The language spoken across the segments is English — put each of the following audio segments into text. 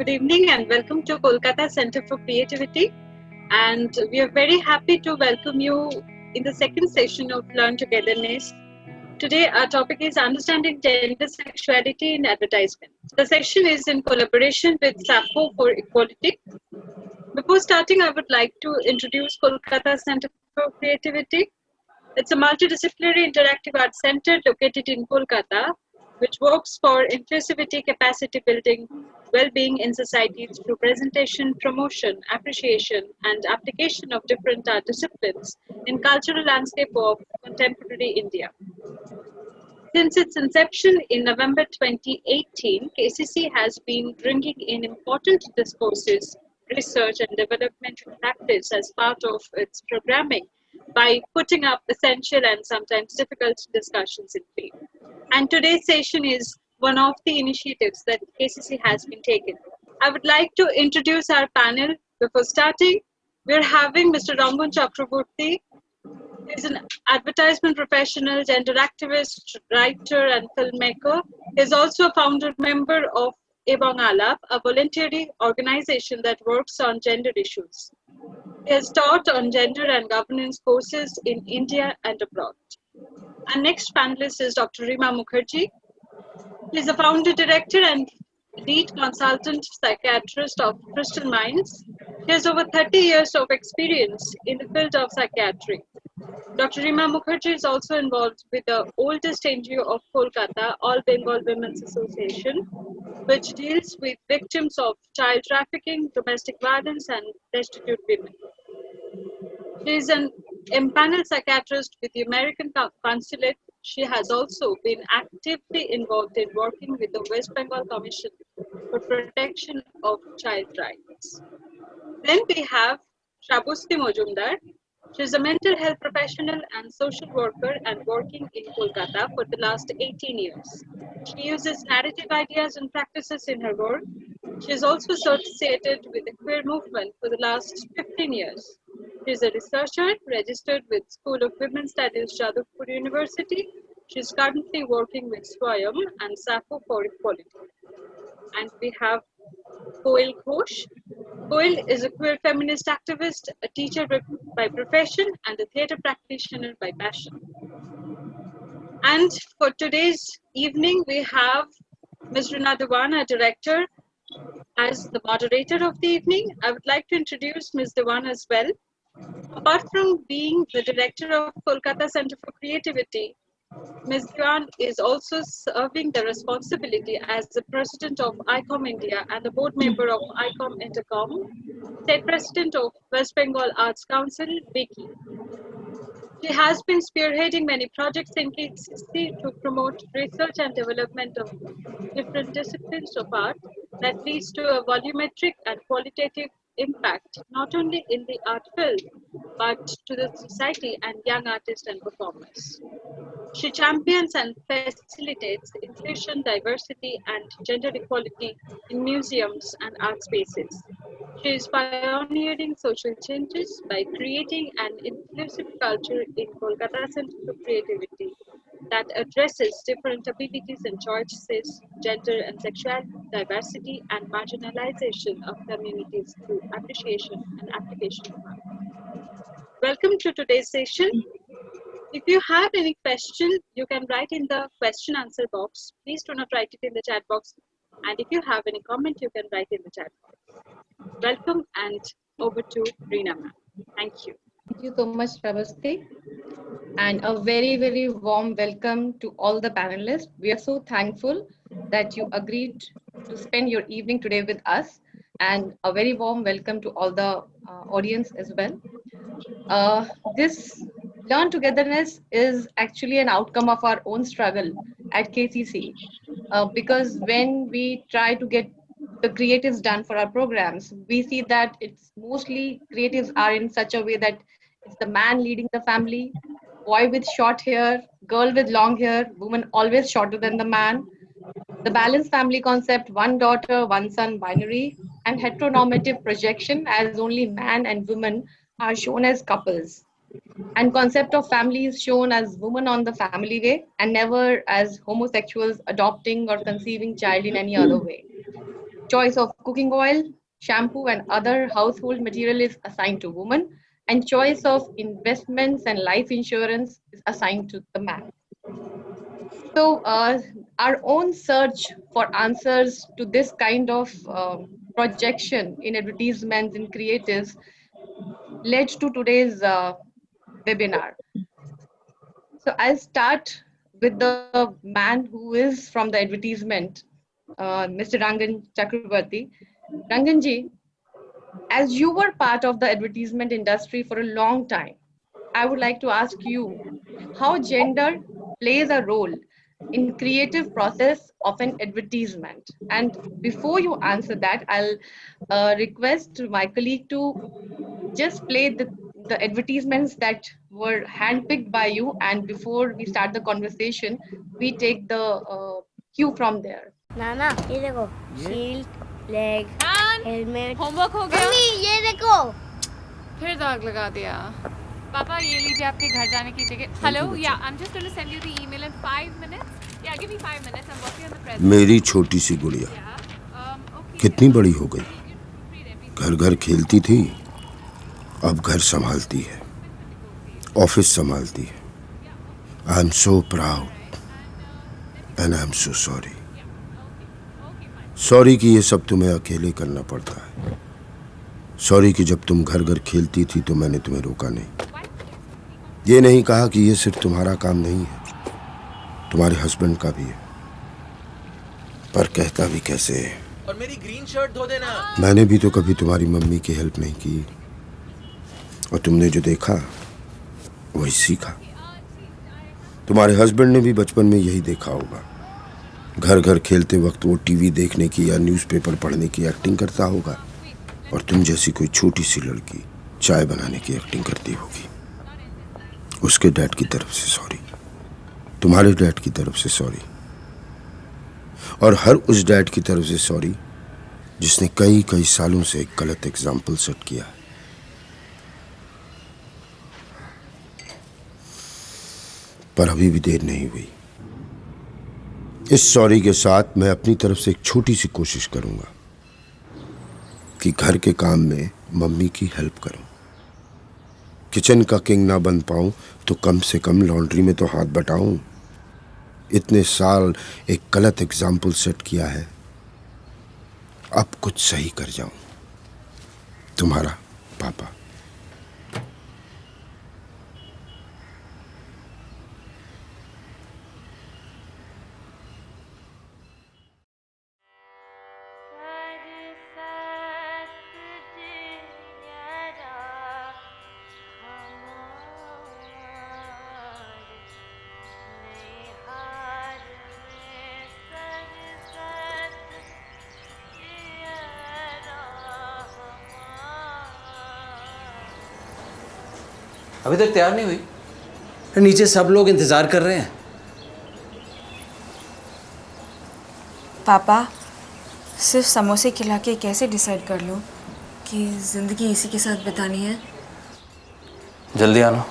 Good evening and welcome to Kolkata Center for Creativity. And we are very happy to welcome you in the second session of Learn Togetherness. Today our topic is Understanding Gender Sexuality in Advertisement. The session is in collaboration with Sappho for Equality. Before starting, I would like to introduce Kolkata Center for Creativity. It's a multidisciplinary interactive arts center located in Kolkata, which works for inclusivity, capacity building, well-being in society through presentation, promotion, appreciation, and application of different art disciplines in cultural landscape of contemporary India. Since its inception in November 2018, KCC has been bringing in important discourses, research, and developmental practice as part of its programming by putting up essential and sometimes difficult discussions in field. And today's session is one of the initiatives that KCC has been taken. I would like to introduce our panel. Before starting, we're having Mr. Rangan Chakraborty. He's an advertisement professional, gender activist, writer, and filmmaker. He's also a founder member of Ebong Alap, a voluntary organization that works on gender issues. He has taught on gender and governance courses in India and abroad. Our next panelist is Dr. Rima Mukherjee. He is a founder, director, and lead consultant psychiatrist of Crystal Minds. He has over 30 years of experience in the field of psychiatry. Dr. Rima Mukherjee is also involved with the oldest NGO of Kolkata, All Bengal Women's Association, which deals with victims of child trafficking, domestic violence, and destitute women. She is an empaneled psychiatrist with the American Consulate. She has also been actively involved in working with the West Bengal Commission for Protection of Child Rights. Then we have Shrabasti Mojumdar. She is a mental health professional and social worker and working in Kolkata for the last 18 years. She uses narrative ideas and practices in her work. She is also associated with the queer movement for the last 15 years. She is a researcher registered with School of Women's Studies, Jadavpur University. She is currently working with Swayam and Sappho for Equality. And we have Koel Ghosh. Koel is a queer feminist activist, a teacher by profession, and a theatre practitioner by passion. And for today's evening, we have Ms. Rina Dewan, our director, as the moderator of the evening. I would like to introduce Ms. Dewan as well. Apart from being the director of Kolkata Center for Creativity, Ms. Dewan is also serving the responsibility as the president of ICOM India and the board member of ICOM Intercom, state president of West Bengal Arts Council, WIKI. She has been spearheading many projects in KCC to promote research and development of different disciplines of art that leads to a volumetric and qualitative impact not only in the art field but to the society and young artists and performers. She champions and facilitates inclusion, diversity, and gender equality in museums and art spaces. She is pioneering social changes by creating an inclusive culture in Kolkata Center for Creativity that addresses different abilities and choices, gender and sexuality, diversity, and marginalization of communities through appreciation and application of art. Welcome to today's session. If you have any question, you can write in the question answer box. Please do not write it in the chat box. And if you have any comment, you can write in the chat box. Welcome and over to Reena ma'am. Thank you. Thank you so much, Shrabasti. And a very, very warm welcome to all the panelists. We are so thankful that you agreed to spend your evening today with us. And a very warm welcome to all the audience as well. This Learn Togetherness is actually an outcome of our own struggle at KCC. Because when we try to get the creatives done for our programs, we see that it's mostly creatives are in such a way that it's the man leading the family, boy with short hair, girl with long hair, woman always shorter than the man, the balanced family concept, one daughter, one son binary, and heteronormative projection as only man and woman are shown as couples. And concept of family is shown as woman on the family way and never as homosexuals adopting or conceiving child in any other way. Choice of cooking oil, shampoo, and other household material is assigned to women, and choice of investments and life insurance is assigned to the man. So, our own search for answers to this kind of projection in advertisements and creatives led to today's webinar. So, I'll start with the man who is from the advertisement, Mr. Rangan Chakrabarti. Ranganji, as you were part of the advertisement industry for a long time, I would like to ask you how gender plays a role in creative process of an advertisement. And before you answer that, I'll request my colleague to just play the advertisements that were handpicked by you. And before we start the conversation, we take the cue from there. नाना ये देखो shield leg helmet homework हो गया? Mummy ये देखो फिर दाग लगा दिया। पापा ये लीजिए आपके घर जाने की ticket. Hello yeah I am just going to send you the email in 5 minutes. Yeah give me 5 minutes, I am working on the present. मेरी छोटी सी गुड़िया कितनी बड़ी हो गई। घर घर खेलती थी, अब घर संभालती है, ऑफिस संभालती है। I am so proud and I am so sorry. Sorry कि ये सब तुम्हें अकेले करना पड़ता है। सॉरी कि जब तुम घर घर खेलती थी तो मैंने तुम्हें रोका नहीं। ये नहीं कहा कि ये सिर्फ तुम्हारा काम नहीं है, तुम्हारे हस्बैंड का भी है। पर कहता भी कैसे है। और मेरी ग्रीन शर्ट धो देना। मैंने भी तो कभी तुम्हारी मम्मी की हेल्प नहीं की, और तुमने जो देखा वही सीखा। तुम्हारे हस्बैंड ने भी बचपन में यही देखा होगा। घर घर खेलते वक्त वो टीवी देखने की या न्यूज़पेपर पढ़ने की एक्टिंग करता होगा, और तुम जैसी कोई छोटी सी लड़की चाय बनाने की एक्टिंग करती होगी। उसके डैड की तरफ से सॉरी, तुम्हारे डैड की तरफ से सॉरी, और हर उस डैड की तरफ से सॉरी जिसने कई कई सालों से एक गलत एग्जाम्पल सेट किया है। पर अभी भी देर नहीं हुई। इस सॉरी के साथ मैं अपनी तरफ से एक छोटी सी कोशिश करूंगा कि घर के काम में मम्मी की हेल्प करूं। किचन का किंग ना बन पाऊं तो कम से कम लॉन्ड्री में तो हाथ बटाऊं। इतने साल एक गलत एग्जाम्पल सेट किया है, अब कुछ सही कर जाऊं। तुम्हारा पापा। अभी तक तैयार नहीं हुई? नीचे सब लोग इंतजार कर रहे हैं। पापा, सिर्फ समोसे खिला के कैसे डिसाइड कर लो कि ज़िंदगी इसी के साथ बितानी है? जल्दी आना।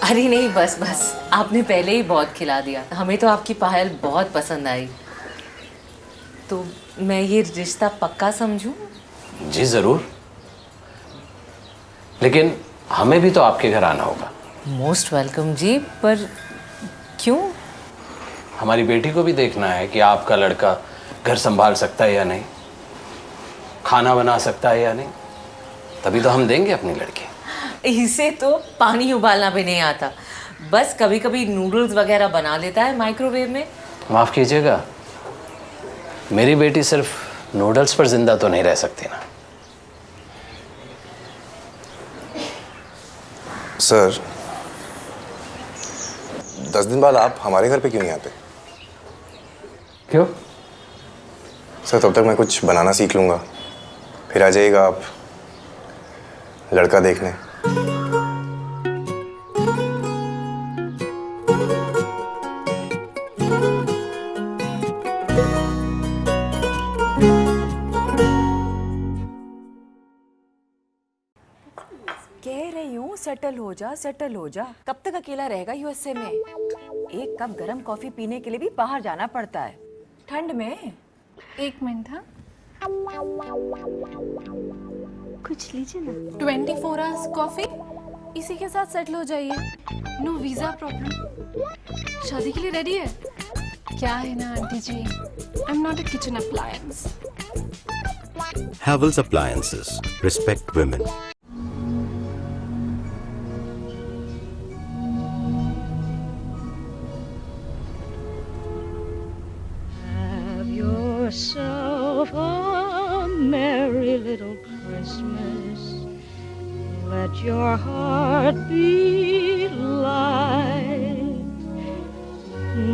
अरे नहीं, बस बस, आपने पहले ही बहुत खिला दिया। हमें तो आपकी पायल बहुत पसंद आई, तो मैं ये रिश्ता पक्का समझूं? जी जरूर, लेकिन हमें भी तो आपके घर आना होगा। मोस्ट वेलकम जी, पर क्यों? हमारी बेटी को भी देखना है कि आपका लड़का घर संभाल सकता है या नहीं, खाना बना सकता है या नहीं, तभी तो हम देंगे अपनी लड़की। इसे तो पानी उबालना भी नहीं आता, बस कभी कभी नूडल्स वगैरह बना लेता है माइक्रोवेव में। माफ़ कीजिएगा, मेरी बेटी सिर्फ नूडल्स पर जिंदा तो नहीं रह सकती ना। सर, 10 दिन बाद आप हमारे घर पे क्यों नहीं आते? क्यों? सर, तब तक मैं कुछ बनाना सीख लूँगा, फिर आ जाइएगा आप लड़का देखने। सेटल हो जा। कब तक अकेला रहेगा यूएसए में? एक कप गरम कॉफी पीने के लिए भी बाहर जाना पड़ता है ठंड में। 1 मिनट। हाँ, कुछ लीजिए ना। 24 आवर्स कॉफी, इसी के साथ सेटल हो जाइए। No visa problem. शादी के लिए रेडी है? क्या है ना aunty ji, I am not a kitchen appliance. Havells Appliances. Respect women. Have yourself a merry little Christmas. Let your heart be light.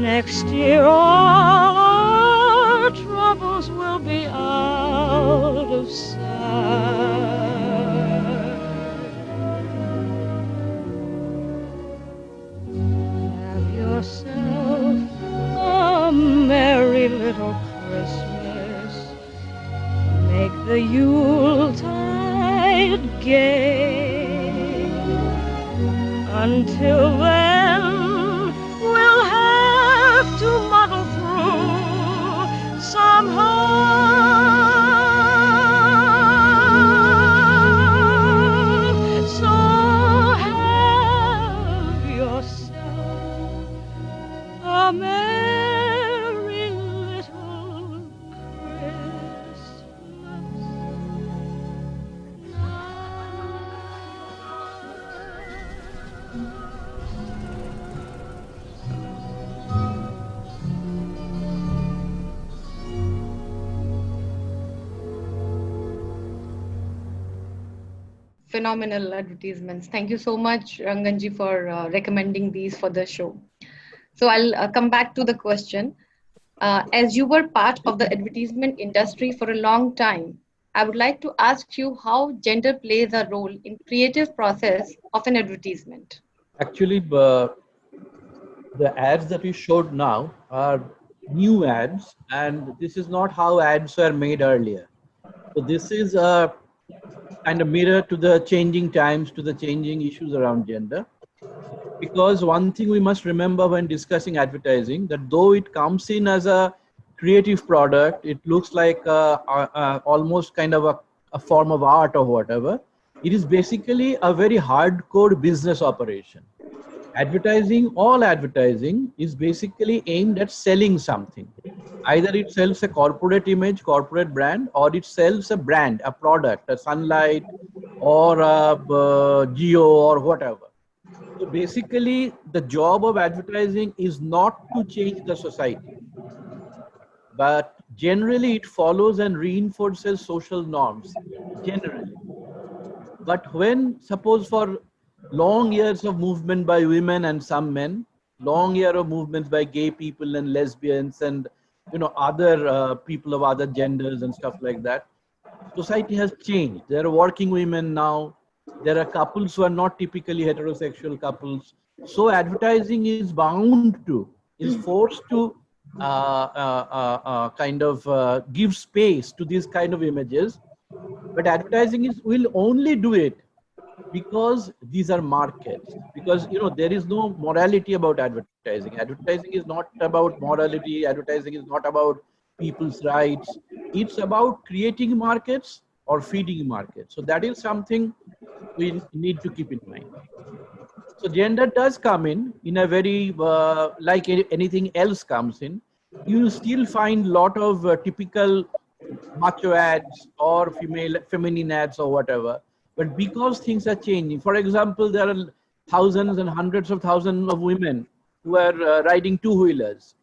Next year all our troubles will be out of sight. Have yourself a merry little Christmas. Make the Yuletide gay. Until then, we'll have to muddle through somehow. So have yourself a merry little Christmas. Phenomenal advertisements. Thank you so much, Ranganji, for recommending these for the show. So I'll come back to the question. As you were part of the advertisement industry for a long time, I would like to ask you how gender plays a role in creative process of an advertisement. Actually, the ads that you showed now are new ads, and this is not how ads were made earlier. So this is a kind of mirror to the changing times, to the changing issues around gender. Because one thing we must remember when discussing advertising, that though it comes in as a creative product, it looks like almost kind of a form of art or whatever. It is basically a very hardcore business operation. Advertising, all advertising is basically aimed at selling something. Either it sells a corporate image, corporate brand, or it sells a brand, a product, a Sunlight or a Geo or whatever. So basically, the job of advertising is not to change the society, but generally it follows and reinforces social norms, generally. But when, suppose for long years of movement by women and some men, long year of movements by gay people and lesbians and other people of other genders and stuff like that, society has changed. There are working women now. There are couples who are not typically heterosexual couples. So advertising is bound to, is forced to kind of give space to these kind of images. But advertising will only do it because these are markets. Because there is no morality about advertising. Advertising is not about morality. Advertising is not about people's rights. It's about creating markets or feeding markets. So that is something we need to keep in mind. So gender does come in a very, like anything else comes in. You still find a lot of typical macho ads or feminine ads or whatever. But because things are changing, for example, there are thousands and hundreds of thousands of women who are riding two-wheelers.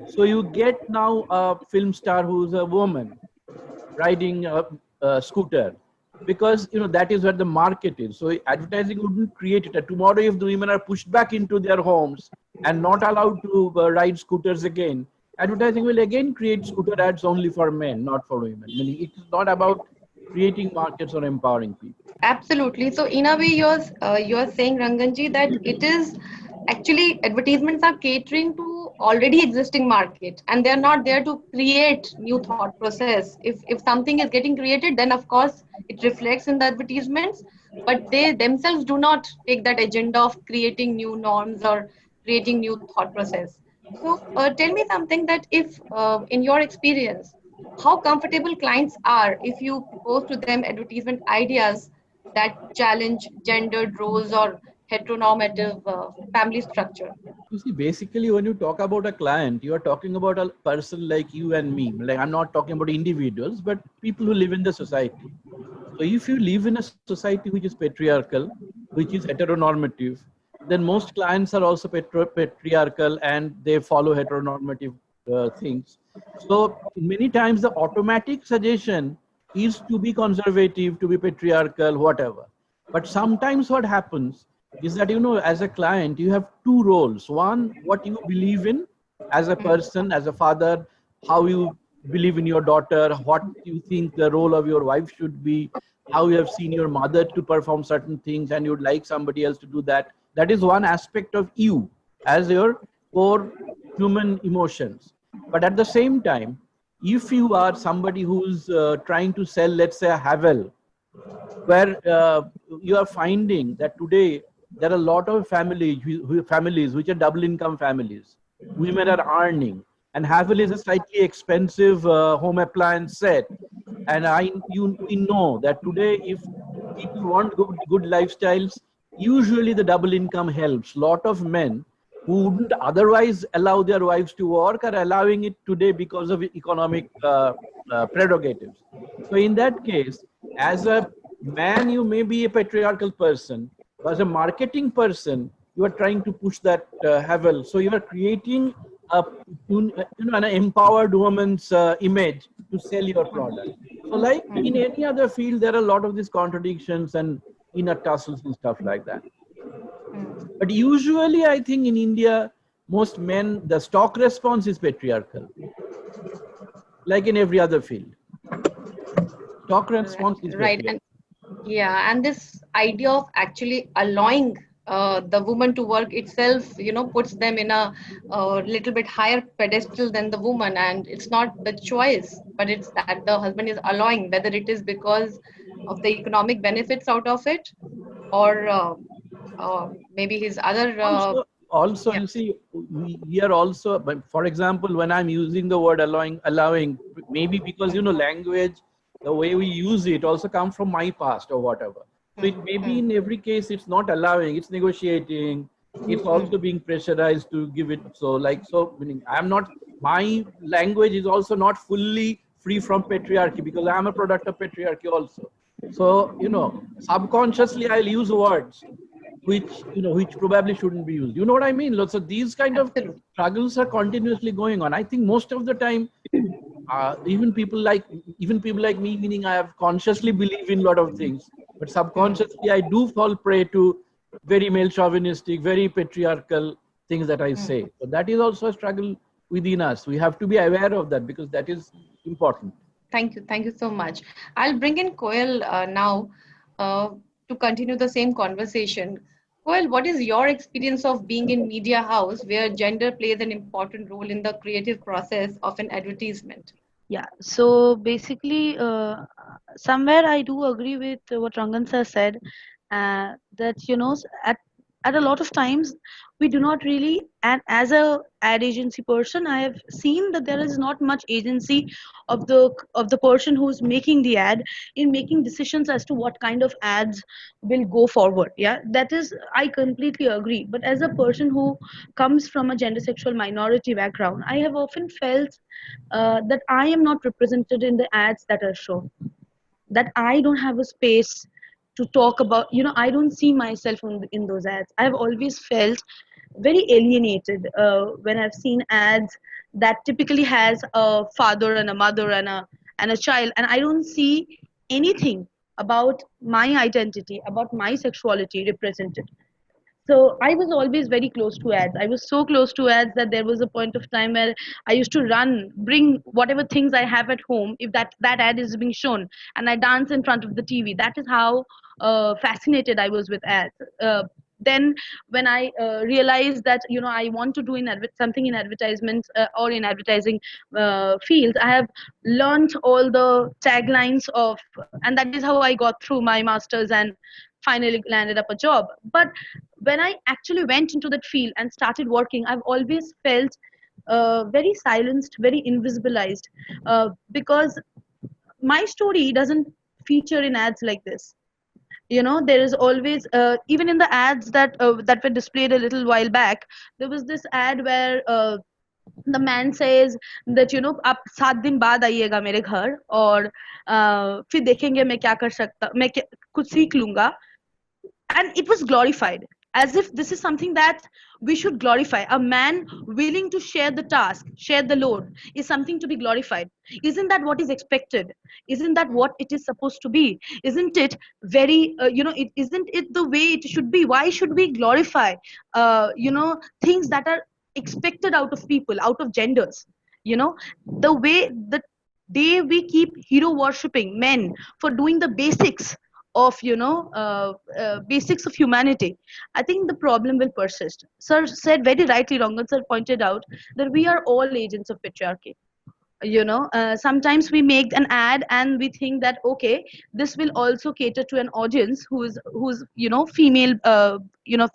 So you get now a film star who's a woman riding a scooter, because that is where the market is. So advertising wouldn't create it. Tomorrow, if the women are pushed back into their homes and not allowed to ride scooters again, advertising will again create scooter ads only for men, not for women. Meaning it's not about creating markets or empowering people. Absolutely. So in a way, you're saying, Ranganji, that it is actually advertisements are catering to already existing market, and they're not there to create new thought process. If something is getting created, then of course it reflects in the advertisements, but they themselves do not take that agenda of creating new norms or creating new thought process. So tell me something, that if in your experience, how comfortable clients are if you propose to them advertisement ideas that challenge gendered roles or heteronormative family structure. You see, basically, when you talk about a client, you are talking about a person like you and me. Like, I'm not talking about individuals, but people who live in the society. So if you live in a society which is patriarchal, which is heteronormative, then most clients are also patriarchal and they follow heteronormative things. So many times the automatic suggestion is to be conservative, to be patriarchal, whatever. But sometimes what happens is that, you know, as a client, you have two roles. One, what you believe in as a person, as a father, how you believe in your daughter, what you think the role of your wife should be, how you have seen your mother to perform certain things and you'd like somebody else to do that. That is one aspect of you as your core human emotions. But at the same time, if you are somebody who's trying to sell, let's say, a Havel, where you are finding that today there are a lot of families which are double income families. Women are earning, and Havel is a slightly expensive home appliance set. And we know that today, if people want good lifestyles, usually the double income helps. Lot of men who wouldn't otherwise allow their wives to work are allowing it today because of economic prerogatives. So in that case, as a man, you may be a patriarchal person, but as a marketing person, you are trying to push that Havel. So you are creating an empowered woman's image to sell your product. So like in any other field, there are a lot of these contradictions and inner tussles and stuff like that. But usually, I think in India, most men, the stock response is patriarchal, like in every other field. Stock response is right. patriarchal. And this idea of actually allowing the woman to work itself, puts them in a little bit higher pedestal than the woman, and it's not the choice, but it's that the husband is allowing, whether it is because of the economic benefits out of it, or maybe his other. Also, you see, we are also, but for example, when I'm using the word allowing, maybe because, language, the way we use it also comes from my past or whatever. So it may be in every case, it's not allowing, it's negotiating, it's also being pressurized to give it. So meaning my language is also not fully free from patriarchy because I'm a product of patriarchy also. So, subconsciously I'll use words which probably shouldn't be used. You know what I mean? So these kind of struggles are continuously going on. I think most of the time, even people like me, meaning I have consciously believe in a lot of things, but subconsciously I do fall prey to very male chauvinistic, very patriarchal things that I say. So that is also a struggle within us. We have to be aware of that because that is important. Thank you so much. I'll bring in Koel now to continue the same conversation. Koel, what is your experience of being in media house where gender plays an important role in the creative process of an advertisement? Yeah, so basically, somewhere I do agree with what Rangan sir said, that at a lot of times we do not really, and as a ad agency person, I have seen that there is not much agency of the person who's making the ad in making decisions as to what kind of ads will go forward. Yeah, that is, I completely agree. But as a person who comes from a gender sexual minority background, I have often felt that I am not represented in the ads that are shown, that I don't have a space to talk about, I don't see myself in those ads. I've always felt very alienated when I've seen ads that typically has a father and a mother and a child, and I don't see anything about my identity, about my sexuality represented. So I was always very close to ads. I was so close to ads that there was a point of time where I used to bring whatever things I have at home, if that ad is being shown, and I dance in front of the TV. That is how fascinated I was with ads. then when I realized that I want to do something in advertisements or in advertising field, I have learned all the taglines of, and that is how I got through my masters and finally landed up a job. But when I actually went into that field and started working, I've always felt very silenced, very invisibilized, because my story doesn't feature in ads like this. There is always even in the ads that were displayed a little while back, there was this ad where the man says that आप 7 दिन बाद आइएगा मेरे घर और फिर देखेंगे मैं क्या कर सकता कुछ सीख लूंगा, and it was glorified as if this is something that we should glorify. A man willing to share the task, share the load, is something to be glorified. Isn't that what is expected? Isn't that what it is supposed to be? Isn't it very isn't it the way it should be? Why should we glorify things that are expected out of people, out of genders? The way, the day we keep hero worshipping men for doing the basics of basics of humanity, I think the problem will persist. Sir said very rightly, Rangan sir pointed out that we are all agents of patriarchy. Sometimes we make an ad and we think that okay, this will also cater to an audience who's female,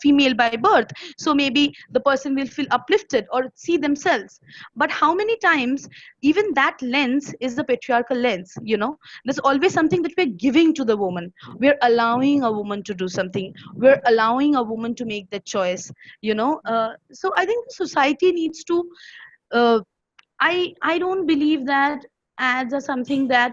female by birth, so maybe the person will feel uplifted or see themselves. But how many times even that lens is the patriarchal lens? There's always something that we're giving to the woman. We're allowing a woman to do something, we're allowing a woman to make that choice. So I think society needs to I don't believe that ads are something that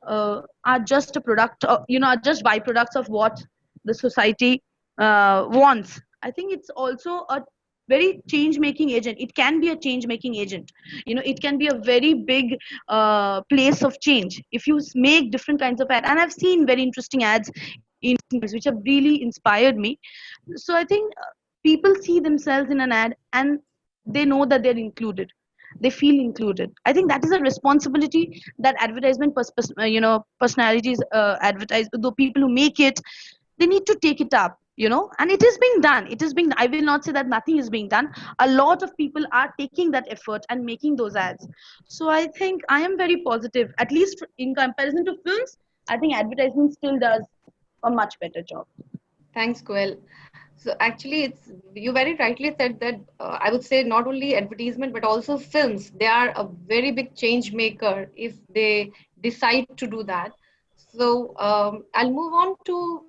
are just a product of, are just byproducts of what the society wants. I think it's also a very change making agent. It can be a change making agent. It can be a very big place of change if you make different kinds of ads. And I've seen very interesting ads in which have really inspired me. So I think people see themselves in an ad and they know that they're included, they feel included. I think that is a responsibility that advertisement personalities advertise, the people who make it, they need to take it up, and it is being done. I will not say that nothing is being done. A lot of people are taking that effort and making those ads. So I think I am very positive, at least in comparison to films. I think advertisement still does a much better job. Thanks, Koel. So actually, you very rightly said that I would say not only advertisement but also films, they are a very big change maker if they decide to do that. So I'll move on to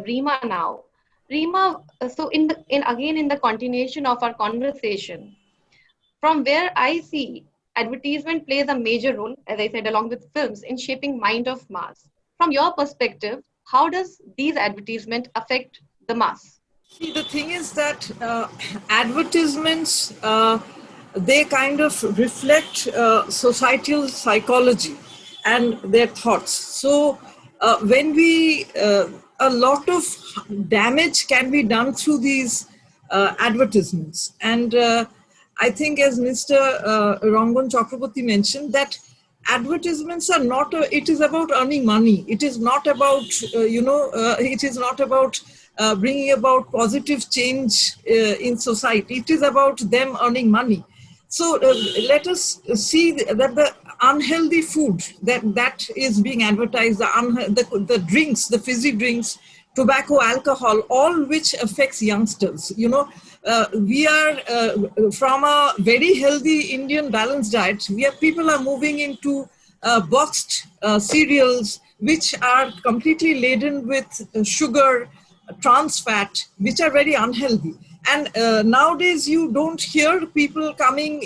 Rima now. Rima, so in the continuation of our conversation, from where I see advertisement plays a major role, as I said, along with films, in shaping mind of mass. From your perspective, how does these advertisement affect the mass? See, the thing is that advertisements, they kind of reflect societal psychology and their thoughts. So when a lot of damage can be done through these advertisements. And I think as Mr. Rangan Chakraborty mentioned, that advertisements are not, it is about earning money. It is not about, it is not about bringing about positive change in society. It is about them earning money. So let us see that the unhealthy food that is being advertised, the drinks, the fizzy drinks, tobacco, alcohol, all which affects youngsters. We are from a very healthy Indian balanced diet. People are moving into boxed cereals, which are completely laden with sugar, trans fat, which are very unhealthy. And nowadays you don't hear people coming,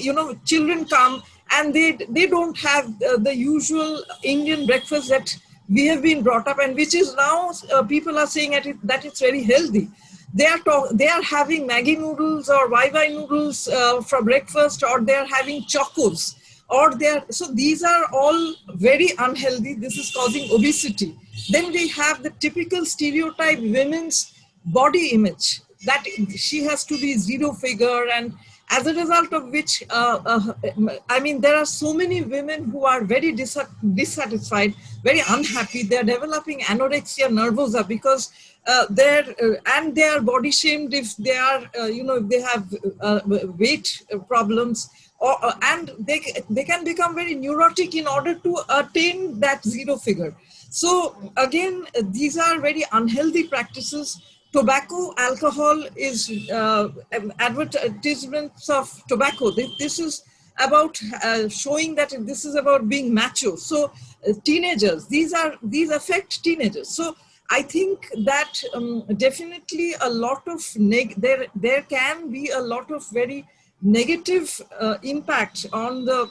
children come and they don't have the usual Indian breakfast that we have been brought up, and which is now people are saying that it's very healthy. They are having Maggi noodles or Vai noodles for breakfast, or they are having chocos, so these are all very unhealthy. This is causing obesity. Then we have the typical stereotype women's body image, that she has to be zero figure and as a result of which, I mean, there are so many women who are very dissatisfied, very unhappy. They're developing anorexia nervosa because and they are body shamed if they are, if they have weight problems, and they can become very neurotic in order to attain that zero figure. So again, these are very unhealthy practices. Tobacco, alcohol is advertisements of tobacco. This is about showing that this is about being macho. So teenagers, these affect teenagers. So I think that definitely a lot of there can be a lot of very negative impact on the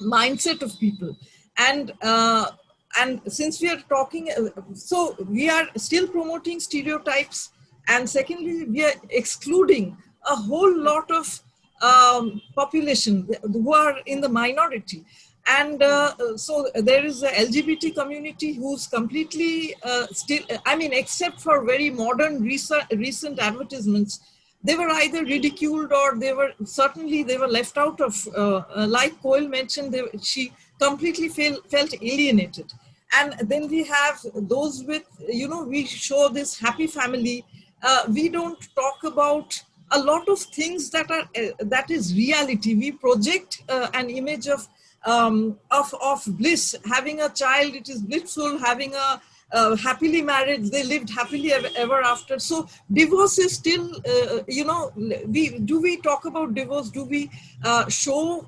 mindset of people. And since we are talking, so we are still promoting stereotypes, and secondly, we are excluding a whole lot of population who are in the minority. And so there is the LGBT community who's completely still, I mean, except for very modern recent advertisements, they were either ridiculed or they were left out of, like Coyle mentioned, she completely felt alienated. And then we have those with, we show this happy family. We don't talk about a lot of things that is reality. We project an image of bliss. Having a child, it is blissful. Having a happily married, they lived happily ever after. So divorce is still, do we talk about divorce? Do we show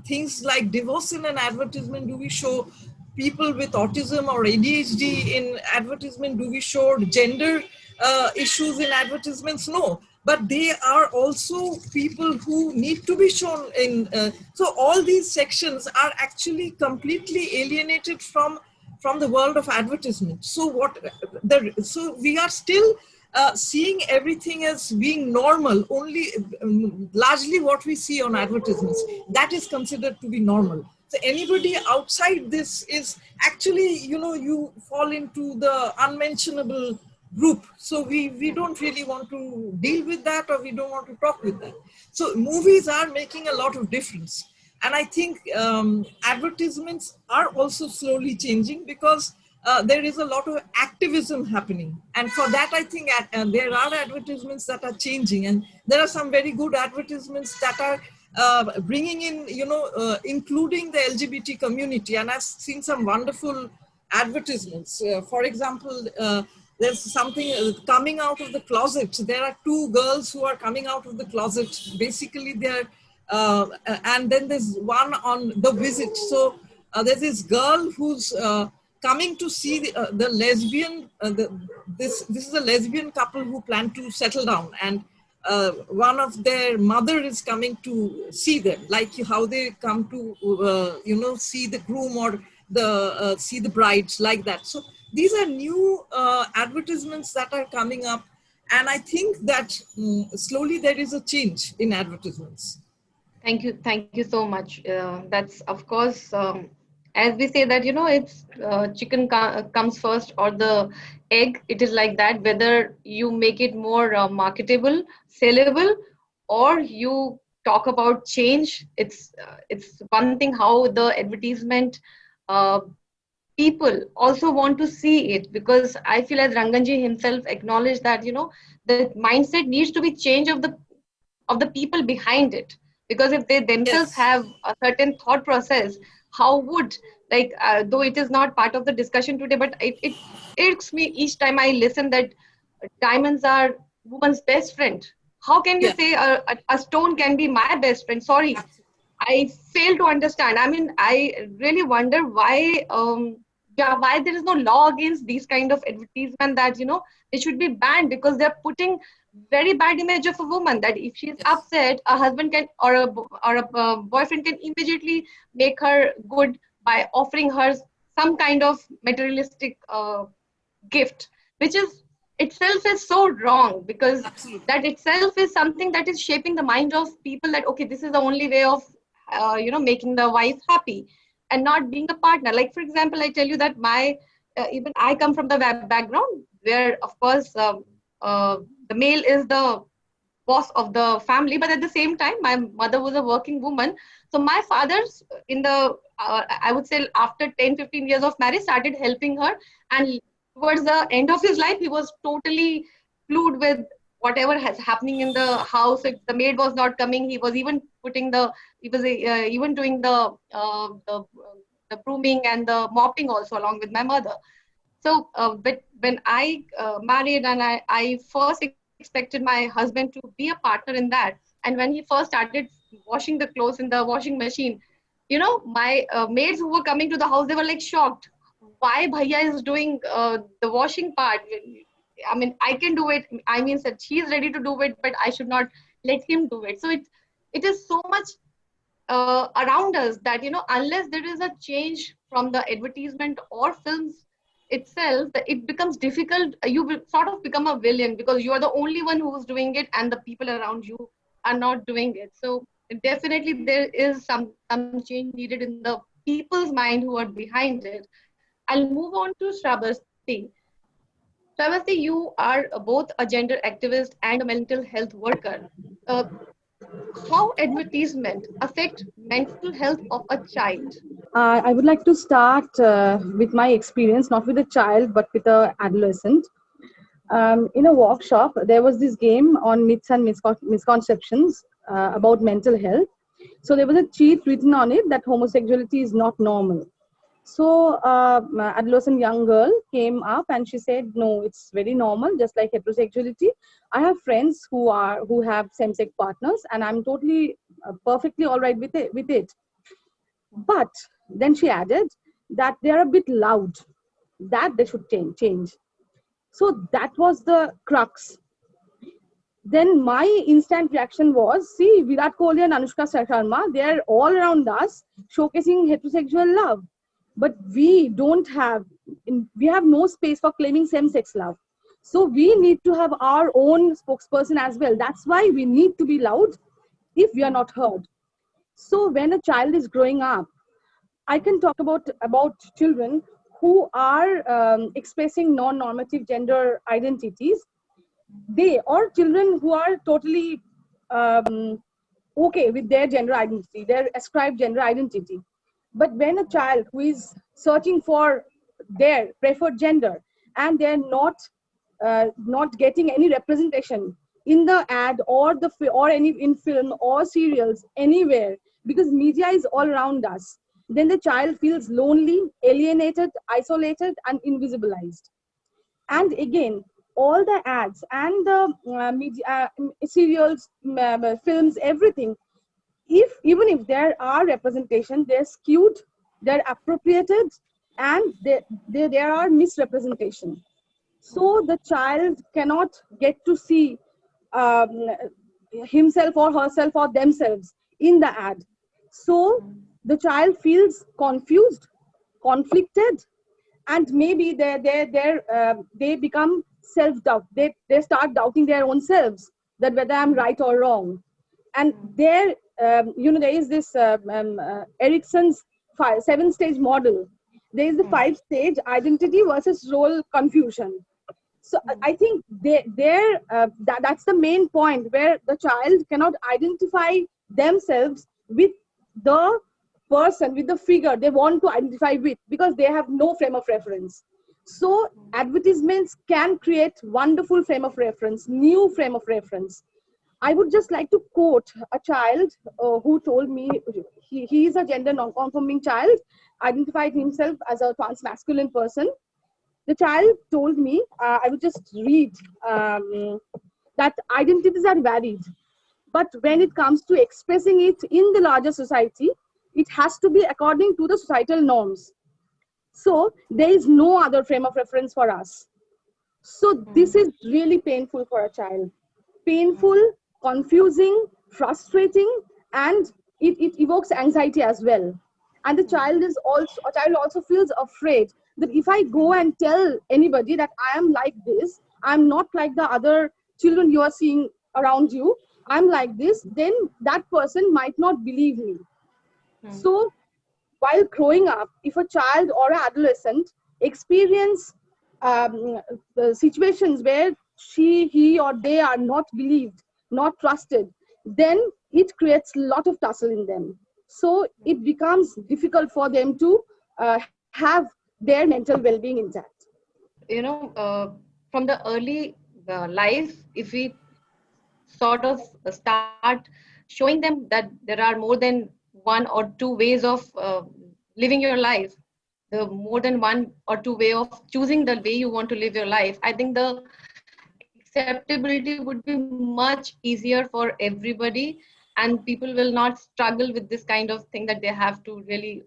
things like divorce in an advertisement? Do we show people with autism or ADHD in advertisement? Do we show gender issues in advertisements? No. But they are also people who need to be shown in. So all these sections are actually completely alienated from the world of advertisement. So so we are still seeing everything as being normal. Only largely what we see on advertisements, that is considered to be normal. So anybody outside this is actually, you fall into the unmentionable group. So we don't really want to deal with that, or we don't want to talk with that. So movies are making a lot of difference. And I think advertisements are also slowly changing because there is a lot of activism happening. And for that, I think there are advertisements that are changing. And there are some very good advertisements that are bringing in, including the LGBT community. And I've seen some wonderful advertisements. For example, there's something coming out of the closet. There are two girls who are coming out of the closet. Basically, they're and then there's one on The Visit. So there's this girl who's coming to see the lesbian. This is a lesbian couple who plan to settle down, and one of their mother is coming to see them, like how they come to see the groom or see the brides, like that. So these are new advertisements that are coming up, and I think that slowly there is a change in advertisements. Thank you so much. That's of course, as we say that it's chicken comes first or the egg. It is like that. Whether you make it more marketable, sellable, or you talk about change, it's one thing how the advertisement people also want to see it, because I feel as Ranganji himself acknowledged that the mindset needs to be changed of the people behind it. Because if they themselves have a certain thought process, how would, though it is not part of the discussion today, but it irks me each time I listen that diamonds are woman's best friend. How can you say a stone can be my best friend? Sorry, I fail to understand. I mean, I really wonder why there is no law against these kind of advertisement, that they should be banned, because they're putting very bad image of a woman, that if she's upset, a husband can or a boyfriend can immediately make her good by offering her some kind of materialistic gift, which is itself is so wrong, because that itself is something that is shaping the mind of people, that okay, this is the only way of making the wife happy and not being a partner. Like, for example, I tell you that even I come from the web background, where of course the male is the boss of the family, but at the same time, my mother was a working woman. So my father's in the, I would say after 10-15 years of marriage, started helping her. And towards the end of his life, he was totally fluid with whatever has happening in the house. If the maid was not coming, he was even even doing the brooming and the mopping also along with my mother. So but when I married and I first expected my husband to be a partner in that. And when he first started washing the clothes in the washing machine, my maids who were coming to the house, they were like shocked. Why Bhaiya is doing the washing part? I mean, I can do it. I mean, said she's ready to do it, but I should not let him do it. So it is so much around us that, unless there is a change from the advertisement or films itself, that it becomes difficult. You will sort of become a villain because you are the only one who's doing it and the people around you are not doing it. So definitely there is some change needed in the people's mind who are behind it. I'll move on to Shravasti. Shravasti, you are both a gender activist and a mental health worker. Uh, how advertisement affect mental health of a child? I would like to start with my experience, not with a child, but with an adolescent. In a workshop, there was this game on myths and misconceptions about mental health. So there was a cheat written on it that homosexuality is not normal. So adolescent young girl came up and she said, no, it's very normal, just like heterosexuality. I have friends who have same-sex partners, and I'm totally perfectly all right with it. But then she added that they're a bit loud, that they should change. So that was the crux. Then my instant reaction was, see, Virat Kohli and Anushka Sharma, they're all around us showcasing heterosexual love. But we have no space for claiming same-sex love. So we need to have our own spokesperson as well. That's why we need to be loud if we are not heard. So when a child is growing up, I can talk about children who are expressing non-normative gender identities. They or children who are totally okay with their gender identity, their ascribed gender identity. But when a child who is searching for their preferred gender and they're not getting any representation in the ad or in film or serials anywhere, because media is all around us, then the child feels lonely, alienated, isolated, and invisibilized. And again, all the ads and the media, serials, films, everything, even if there are representation, they're skewed, they're appropriated, and there are misrepresentation. So the child cannot get to see himself or herself or themselves in the ad. So the child feels confused, conflicted, and maybe they become self-doubt. They start doubting their own selves, that whether I'm right or wrong. And there is this Erickson's 7-stage model. There is the 5-stage identity versus role confusion. So I think that's the main point, where the child cannot identify themselves with the person, with the figure they want to identify with, because they have no frame of reference. So advertisements can create wonderful frame of reference, new frame of reference. I would just like to quote a child who told me he is a gender non-conforming child, identified himself as a trans-masculine person. The child told me, I would just read, that identities are varied. But when it comes to expressing it in the larger society, it has to be according to the societal norms. So there is no other frame of reference for us. So this is really painful for a child. Painful, confusing, frustrating, and it evokes anxiety as well. And a child also feels afraid that if I go and tell anybody that I am like this, I'm not like the other children you are seeing around you, I'm like this, then that person might not believe me. So while growing up, if a child or an adolescent experience situations where he or they are not believed, not trusted, then it creates a lot of tussle in them. So it becomes difficult for them to have their mental well-being intact. You know, from the early life, if we sort of start showing them that there are more than one or two ways of living your life, the more than one or two way of choosing the way you want to live your life, I think the acceptability would be much easier for everybody, and people will not struggle with this kind of thing that they have to really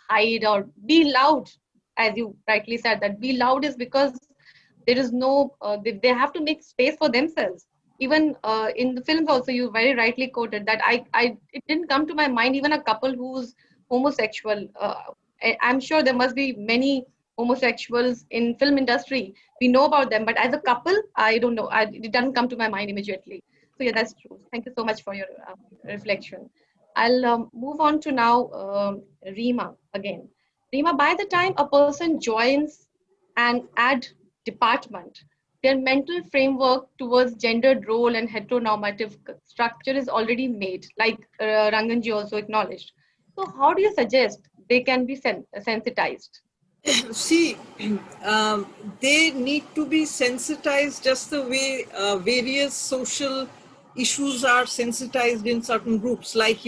hide or be loud. As you rightly said, that be loud is because there is no they have to make space for themselves. Even in the films also, you very rightly quoted that I it didn't come to my mind even a couple who's homosexual. I'm sure there must be many homosexuals in film industry. We know about them, but as a couple, I don't know. It doesn't come to my mind immediately. So yeah, that's true. Thank you so much for your reflection. I'll move on to now Rima again. Rima, by the time a person joins an ad department, their mental framework towards gendered role and heteronormative structure is already made, like Ranganji also acknowledged. So how do you suggest they can be sensitized? See, they need to be sensitized just the way various social issues are sensitized in certain groups. Like,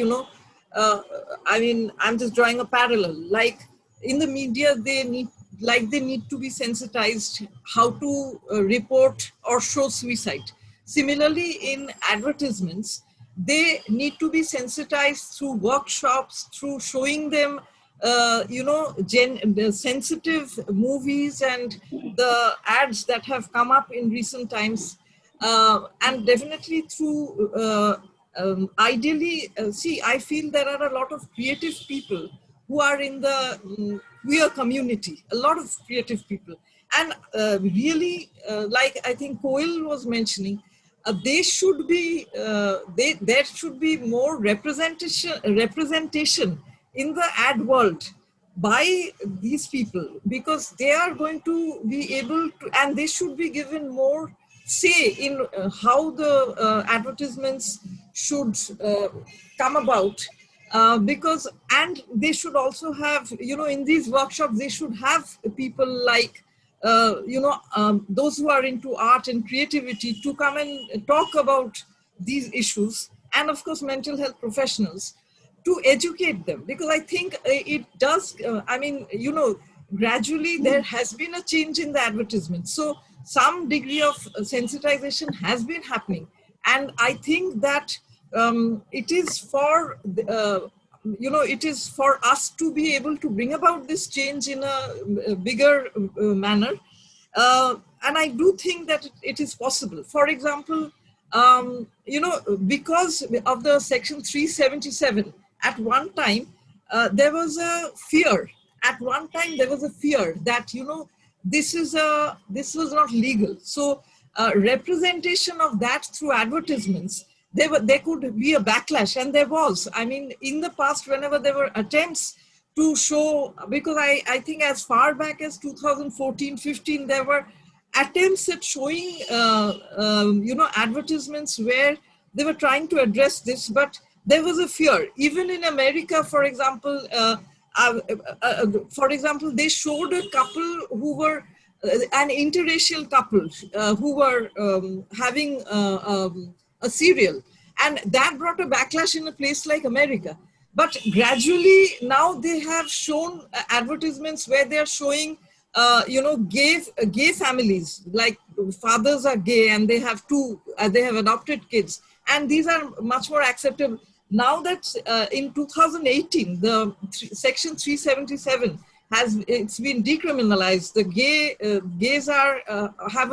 I mean, I'm just drawing a parallel. Like in the media, they need to be sensitized how to report or show suicide. Similarly, in advertisements, they need to be sensitized through workshops, through showing them the sensitive movies and the ads that have come up in recent times, and definitely through ideally, see, I feel there are a lot of creative people who are in the queer community, a lot of creative people, and really, like I think Koil was mentioning, they should be there should be more representation in the ad world by these people, because they are going to be able to, and they should be given more say in how the advertisements should come about, because, and they should also have, in these workshops they should have people like those who are into art and creativity to come and talk about these issues, and of course mental health professionals to educate them, because I think it does, gradually there has been a change in the advertisement. So some degree of sensitization has been happening. And I think that it is for, it is for us to be able to bring about this change in a bigger manner. And I do think that it is possible. For example, because of the Section 377, at one time, there was a fear. At one time, there was a fear that, this was not legal. So representation of that through advertisements, there could be a backlash, and there was. I mean, in the past, whenever there were attempts to show, because I think as far back as 2014-15, there were attempts at showing, advertisements where they were trying to address this, but there was a fear. Even in America, for example, they showed a couple who were an interracial couple who were having a serial, and that brought a backlash in a place like America. But gradually now they have shown advertisements where they are showing gay families, like fathers are gay and they have they have adopted kids, and these are much more acceptable. Now that in 2018, the Section 377 it's been decriminalized. The gays are have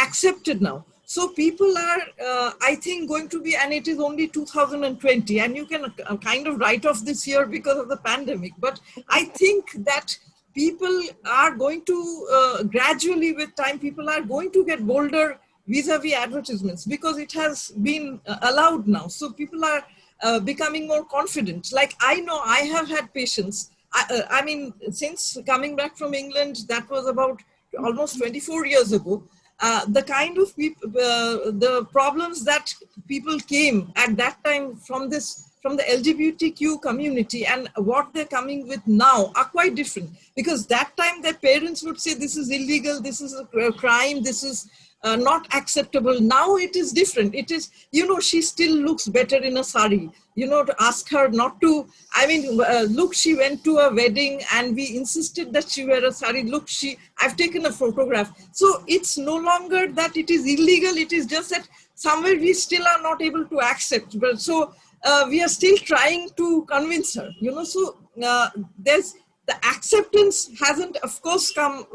accepted now. So people are, I think, going to be, and it is only 2020, and you can kind of write off this year because of the pandemic. But I think that people are going to, gradually with time, people are going to get bolder vis-a-vis advertisements, because it has been allowed now. So people are becoming more confident. Like, I know I have had patients, I mean, since coming back from England, that was about almost 24 years ago. the kind of the problems that people came at that time from the LGBTQ community and what they're coming with now are quite different, because that time their parents would say this is illegal, this is a crime, this is not acceptable. Now it is different. It is, she still looks better in a sari. To ask her not to, look, she went to a wedding and we insisted that she wear a sari. Look, I've taken a photograph. So it's no longer that it is illegal. It is just that somewhere we still are not able to accept. But so we are still trying to convince her, so there's the acceptance hasn't, of course, come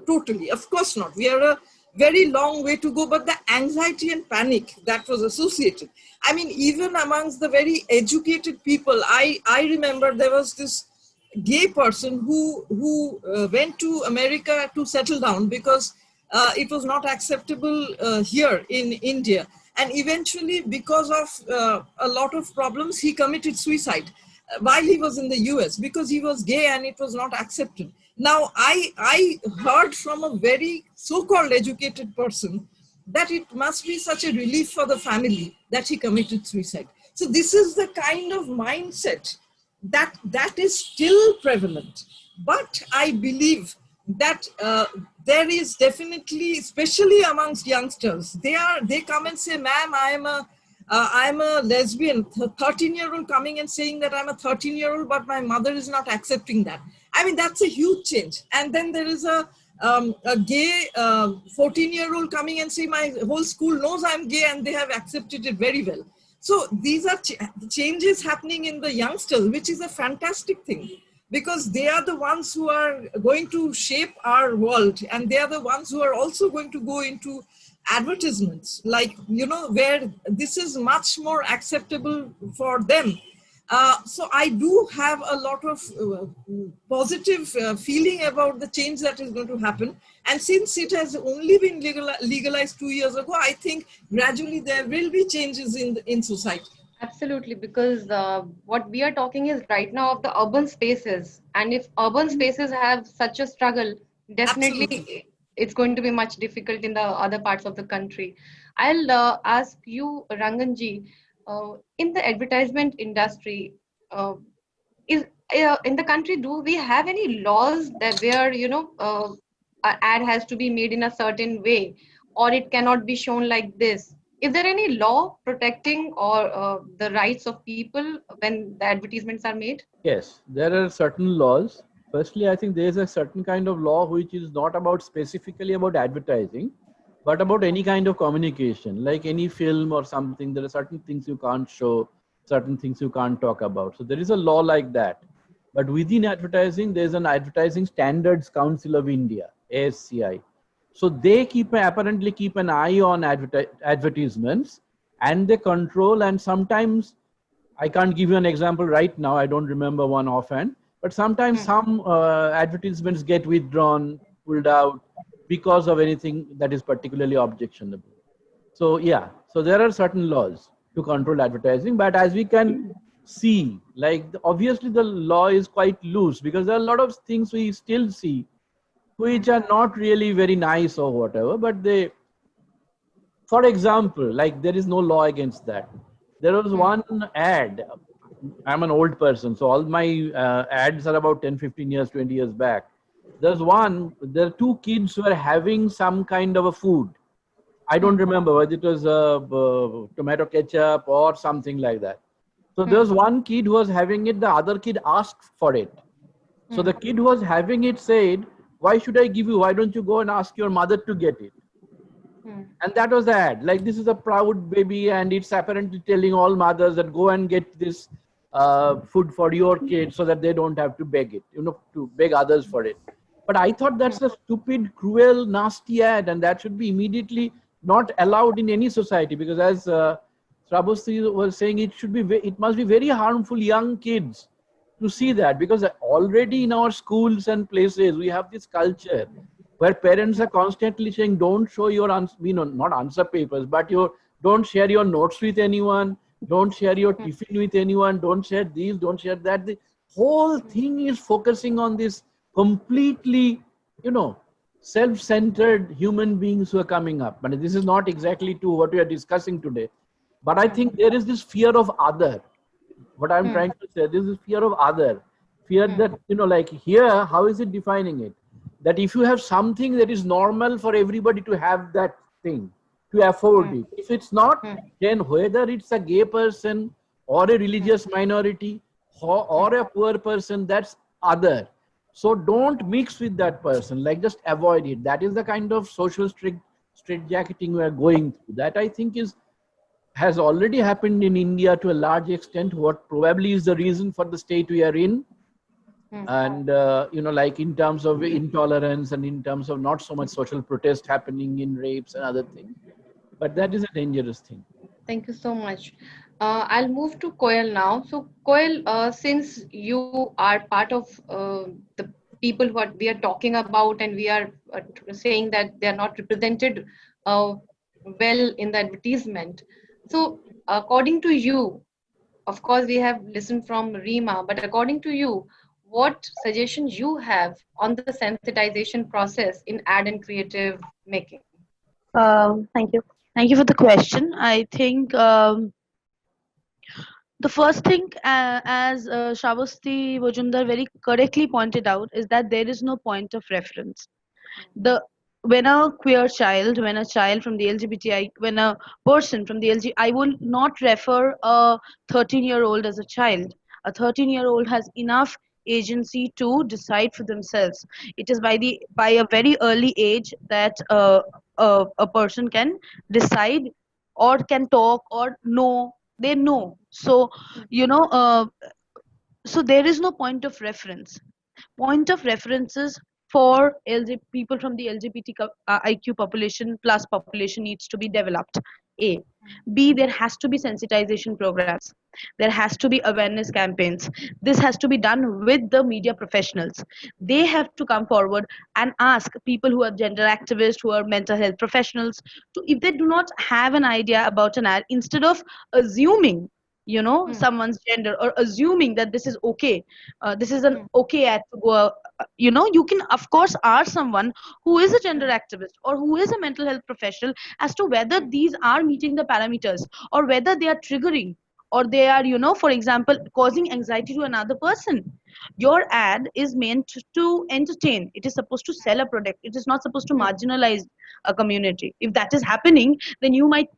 totally. Of course not. We are a very long way to go, but the anxiety and panic that was associated. Even amongst the very educated people, I remember there was this gay person who went to America to settle down because it was not acceptable here in India. And eventually, because of a lot of problems, he committed suicide while he was in the US because he was gay and it was not accepted. Now, I heard from a very so-called educated person that it must be such a relief for the family that he committed suicide. So this is the kind of mindset that is still prevalent. But I believe that there is definitely, especially amongst youngsters, they come and say, ma'am, I'm a lesbian, 13-year-old coming and saying that I'm a 13-year-old, but my mother is not accepting that. That's a huge change. And then there is a gay 14-year-old coming and saying my whole school knows I'm gay and they have accepted it very well. So these are changes happening in the youngsters, which is a fantastic thing, because they are the ones who are going to shape our world, and they are the ones who are also going to go into advertisements, like, where this is much more acceptable for them. So I do have a lot of positive feeling about the change that is going to happen. And since it has only been legalized 2 years ago, I think gradually there will be changes in society. Absolutely, because what we are talking is right now of the urban spaces. And if urban spaces have such a struggle, definitely Absolutely. It's going to be much difficult in the other parts of the country. I'll ask you, Ranganji, in the advertisement industry, in the country, do we have any laws that where, an ad has to be made in a certain way, or it cannot be shown like this? Is there any law protecting or the rights of people when the advertisements are made? Yes, there are certain laws. Firstly, I think there is a certain kind of law which is not about specifically about advertising, but about any kind of communication, like any film or something. There are certain things you can't show, certain things you can't talk about. So there is a law like that. But within advertising, there's an Advertising Standards Council of India, ASCI. So they apparently keep an eye on advertisements, and they control, and sometimes, I can't give you an example right now, I don't remember one offhand, but sometimes some advertisements get withdrawn, pulled out because of anything that is particularly objectionable. So yeah, so there are certain laws to control advertising, but as we can see, like obviously the law is quite loose, because there are a lot of things we still see which are not really very nice or whatever, but they, for example, like there is no law against that. There was one ad, I'm an old person, so all my ads are about 10, 15 years, 20 years back. There are two kids who were having some kind of a food. I don't remember whether it was tomato ketchup or something like that. So there was one kid who was having it, the other kid asked for it. So the kid who was having it said, why should I give you? Why don't you go and ask your mother to get it? And that was the ad. Like, this is a proud baby, and it's apparently telling all mothers that go and get this food for your kids so that they don't have to beg it, to beg others for it. But I thought that's a stupid, cruel, nasty ad, and that should be immediately not allowed in any society, because as Srabhasti was saying, it must be very harmful young kids to see that, because already in our schools and places we have this culture where parents are constantly saying, don't show your not answer papers, but don't share your notes with anyone, don't share your tiffin with anyone, don't share these, don't share that. The whole thing is focusing on this completely self-centered human beings who are coming up. And this is not exactly to what we are discussing today, but I think there is this fear of other. What I'm trying to say, this is fear of other. Fear that, like here, how is it defining it? That if you have something that is normal for everybody to have that thing, to afford it. If it's not, then whether it's a gay person or a religious minority or a poor person, that's other. So don't mix with that person, like just avoid it. That is the kind of social straitjacketing we are going through. That I think has already happened in India to a large extent, what probably is the reason for the state we are in. And, like in terms of intolerance and in terms of not so much social protest happening in rapes and other things. But that is a dangerous thing. Thank you so much. I'll move to Koel now. So Koel, since you are part of the people what we are talking about, and we are saying that they are not represented well in the advertisement. So according to you, of course we have listened from Rima, but according to you, what suggestions you have on the sensitization process in ad and creative making? Thank you. Thank you for the question. I think the first thing, as Shravasti Wajumdar very correctly pointed out, is that there is no point of reference. When a queer child, when a child from the LGBTI, when a person from the I will not refer a 13-year-old as a child. A 13-year-old has enough agency to decide for themselves. It is by a very early age that a person can decide or can talk or know. They know. So so there is no point of reference. Point of references for people from the IQ population plus population needs to be developed. A. B, there has to be sensitization programs. There has to be awareness campaigns. This has to be done with the media professionals. They have to come forward and ask people who are gender activists, who are mental health professionals, to, if they do not have an idea about an ad, instead of assuming someone's gender or assuming that this is okay, this is an okay ad to go, you can of course ask someone who is a gender activist or who is a mental health professional as to whether these are meeting the parameters or whether they are triggering or they are, for example, causing anxiety to another person. Your ad is meant to entertain. It is supposed to sell a product. It is not supposed to marginalize a community. If that is happening, then you might,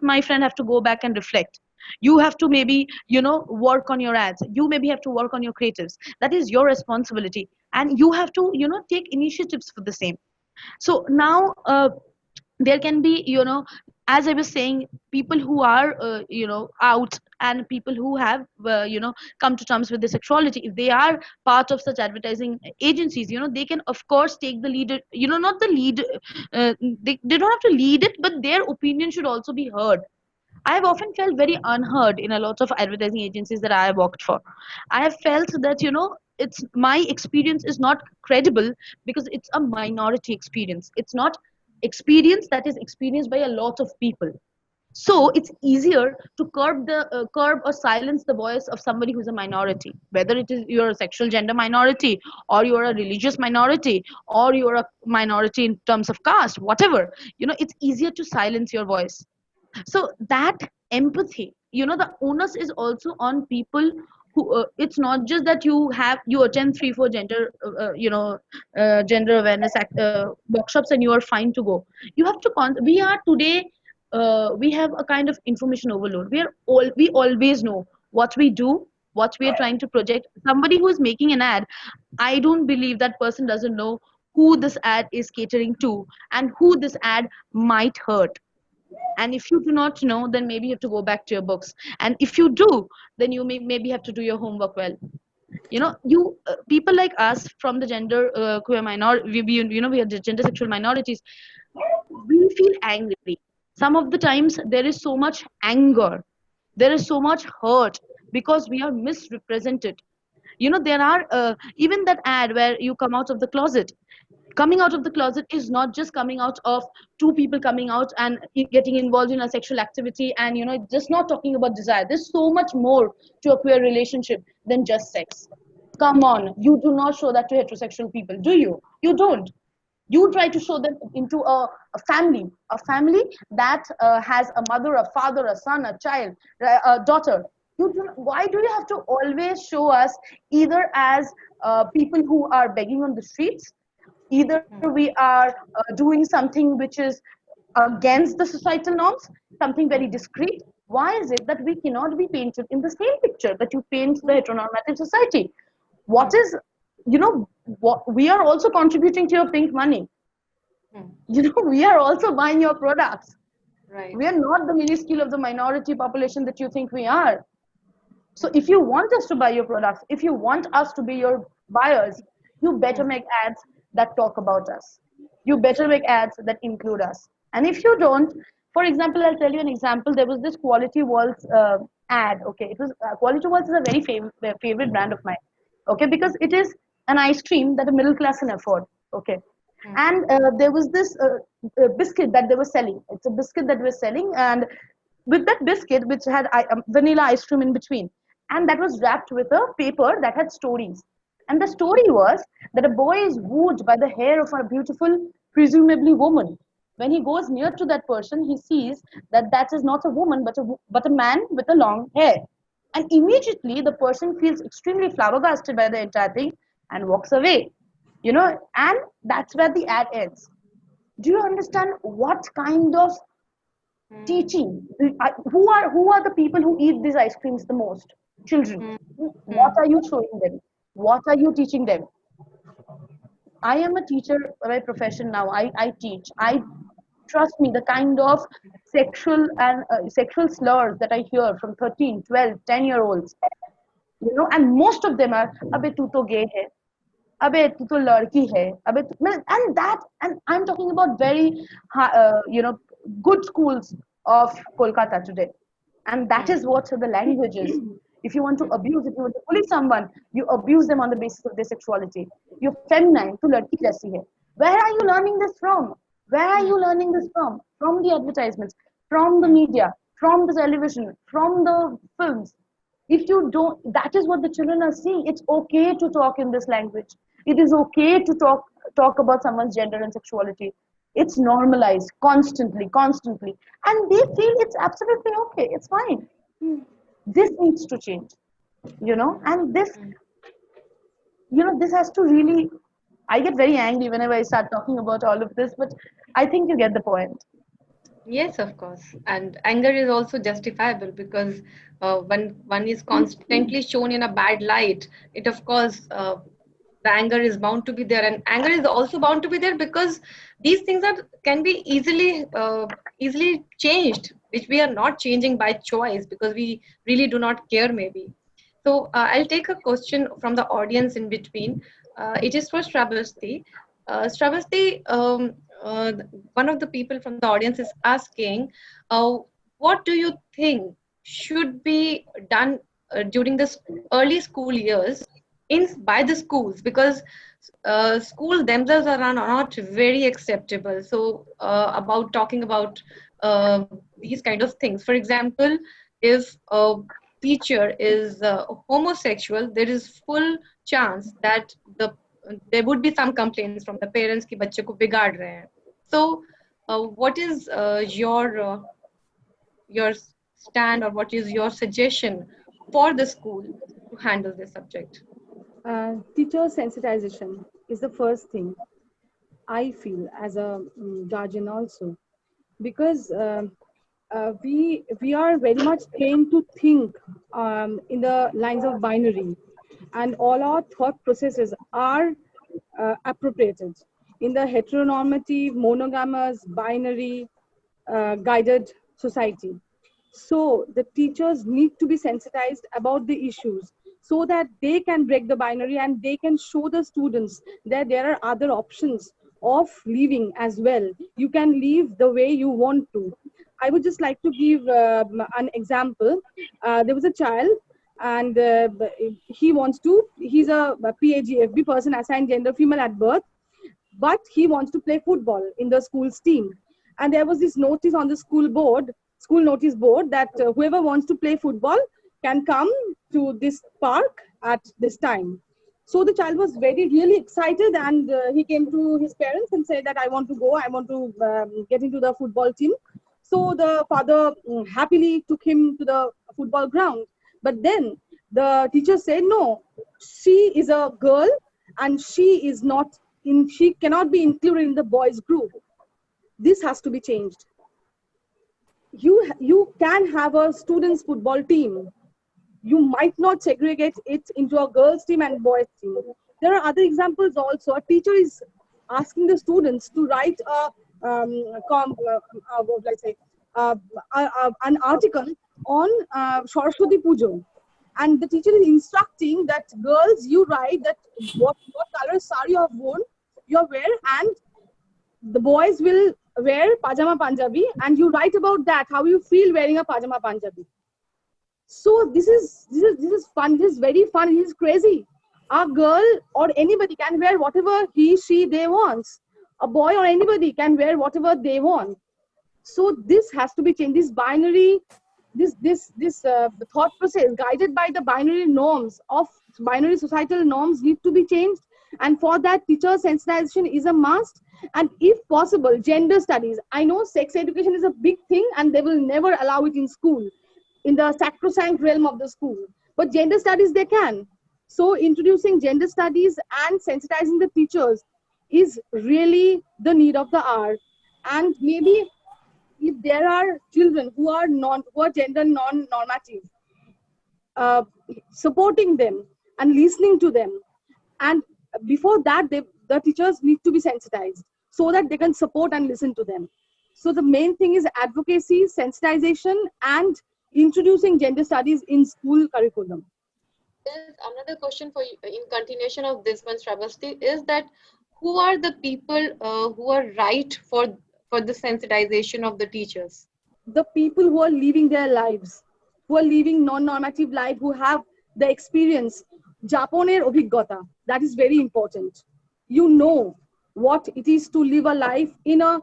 my friend, have to go back and reflect. You have to maybe work on your ads. You maybe have to work on your creatives. That is your responsibility, and you have to take initiatives for the same. So now there can be, as I was saying, people who are out, and people who have come to terms with their sexuality. If they are part of such advertising agencies, they can of course take the lead, not the lead, they don't have to lead it, but their opinion should also be heard. I have often felt very unheard in a lot of advertising agencies that I have worked for. I have felt that, it's my experience is not credible because it's a minority experience. It's not experience that is experienced by a lot of people. So it's easier to curb or silence the voice of somebody who's a minority, whether it is you're a sexual gender minority, or you're a religious minority, or you're a minority in terms of caste, whatever. It's easier to silence your voice. So that empathy, the onus is also on people who, it's not just that you attend 3-4 gender awareness workshops and you are fine to go. You have to we are today, we have a kind of information overload. We always know what we do, what we are trying to project. Somebody who is making an ad, I don't believe that person doesn't know who this ad is catering to and who this ad might hurt. And if you do not know, then maybe you have to go back to your books. And if you do, then you maybe have to do your homework well. People like us from the gender queer minority, we are the gender sexual minorities. We feel angry. Some of the times there is so much anger, there is so much hurt because we are misrepresented. There are even that ad where you come out of the closet. Coming out of the closet is not just coming out of two people coming out and getting involved in a sexual activity, and just not talking about desire. There's so much more to a queer relationship than just sex. Come on, you do not show that to heterosexual people, do you? You don't. You try to show them into a family that has a mother, a father, a son, a child, a daughter. Why do you have to always show us either as people who are begging on the streets, either we are doing something which is against the societal norms, something very discreet? Why is it that we cannot be painted in the same picture that you paint the heteronormative society? What is, what we are also contributing to your pink money. We are also buying your products. Right. We are not the minuscule of the minority population that you think we are. So if you want us to buy your products, if you want us to be your buyers, you better make ads that talk about us. You better make ads that include us. And if you don't, for example, I'll tell you an example. There was this Quality Waltz ad. Okay, it was Quality Waltz is a very favorite brand of mine. Okay, because it is an ice cream that a middle class can afford. Okay, and there was this biscuit that they were selling. It's a biscuit that we're selling, and with that biscuit, which had vanilla ice cream in between, and that was wrapped with a paper that had stories. And the story was that a boy is wooed by the hair of a beautiful, presumably woman. When he goes near to that person, he sees that that is not a woman, but a man with a long hair. And immediately, the person feels extremely flabbergasted by the entire thing and walks away. And that's where the ad ends. Do you understand what kind of teaching? Who are the people who eat these ice creams the most? Children. What are you showing them? What are you teaching them? I am a teacher by profession now. I teach. Trust me, the kind of sexual slurs that I hear from 13, 12, 10-year-olds, and most of them are, "Abhe tu to gay hai, abhe tu to ladki hai," and I'm talking about very, good schools of Kolkata today, and that is what the language is. If you want to abuse, if you want to bully someone, you abuse them on the basis of their sexuality. You're feminine, tu ladki jaisi hai. Where are you learning this from? Where are you learning this from? From the advertisements, from the media, from the television, from the films. If you don't, that is what the children are seeing. It's okay to talk in this language. It is okay to talk about someone's gender and sexuality. It's normalized constantly, and they feel it's absolutely okay. It's fine. This needs to change, and this has to really. I get very angry whenever I start talking about all of this, but I think you get the point. Yes, of course. And anger is also justifiable because when one is constantly shown in a bad light, it of course, the anger is bound to be there. And anger is also bound to be there because these things can be easily changed, which we are not changing by choice because we really do not care maybe. So I'll take a question from the audience in between. It is for Shravasti. Shravasti, one of the people from the audience is asking, what do you think should be done during the early school years by the schools? Because schools themselves are not very acceptable. So about talking about these kind of things. For example, if a teacher is homosexual, there is full chance that there would be some complaints from the parents कि बच्चे को बिगाड़ रहे हैं. So what is your stand, or what is your suggestion for the school to handle this subject? Teacher sensitization is the first thing I feel as a guardian also, because we are very much trained to think in the lines of binary, and all our thought processes are appropriated in the heteronormative, monogamous, binary guided society. So the teachers need to be sensitized about the issues so that they can break the binary and they can show the students that there are other options of living as well. You can live the way you want to. I would just like to give an example. There was a child, and he's a PAGFB, person assigned gender female at birth, but he wants to play football in the school's team. And there was this notice on the school notice board that whoever wants to play football can come to this park at this time. So the child was really excited, and he came to his parents and said that I want to go, I want to get into the football team. So the father happily took him to the football ground. But then the teacher said, no, she is a girl and she cannot be included in the boys group. This has to be changed. You can have a students football team. You might not segregate it into a girls team and boys team. There are other examples also. A teacher is asking the students to write an article on Saraswati Pujo, and the teacher is instructing that girls, you write that what color sari you have worn, you wear, and the boys will wear pajama Punjabi, and you write about that, how you feel wearing a pajama Punjabi. So this is fun. This is very fun. This is crazy. A girl or anybody can wear whatever he, she, they wants. A boy or anybody can wear whatever they want. So this has to be changed. This binary, this thought process guided by the binary norms of binary societal norms need to be changed. And for that, teacher sensitization is a must. And if possible, gender studies. I know sex education is a big thing, and they will never allow it in school, in the sacrosanct realm of the school. But gender studies, they can. So introducing gender studies and sensitizing the teachers is really the need of the hour. And maybe if there are children who are gender non-normative, supporting them and listening to them. And before that, the teachers need to be sensitized so that they can support and listen to them. So the main thing is advocacy, sensitization, and introducing gender studies in school curriculum. There's another question for you in continuation of this one, Shravasti, is that who are the people who are right for the sensitization of the teachers? The people who are living their lives, who are living non-normative life, who have the experience, Japoner obhiggata, that is very important. You know what it is to live a life in a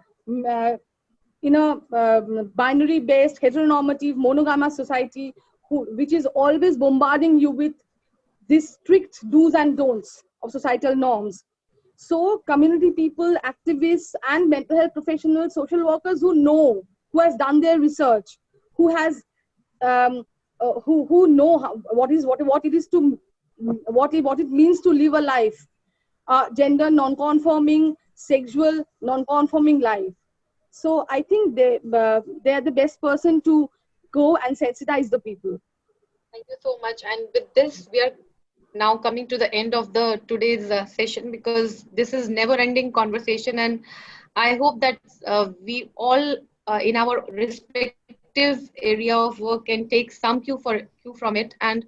binary-based, heteronormative, monogamous society, which is always bombarding you with these strict do's and don'ts of societal norms. So community people, activists, and mental health professionals, social workers who know, who has done their research, who has, who know what it means to live a life, gender non-conforming, sexual non-conforming life. So I think they are the best person to go and sensitize the people. Thank you so much. And with this, we are now coming to the end of today's session, because this is never-ending conversation, and I hope that we all in our respective area of work can take some cue from it and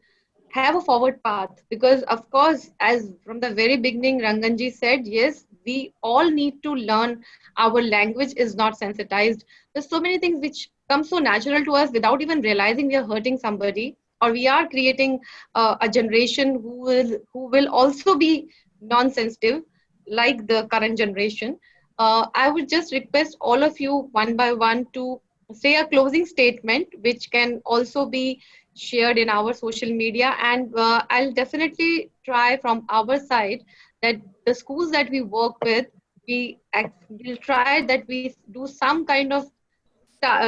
have a forward path. Because of course, as from the very beginning, Ranganji said, yes, we all need to learn. Our language is not sensitized. There's so many things which come so natural to us without even realizing we are hurting somebody, or we are creating a generation who will also be non-sensitive, like the current generation. I would just request all of you one by one to say a closing statement, which can also be shared in our social media. And I'll definitely try from our side that the schools that we work with, we'll try that we do some kind of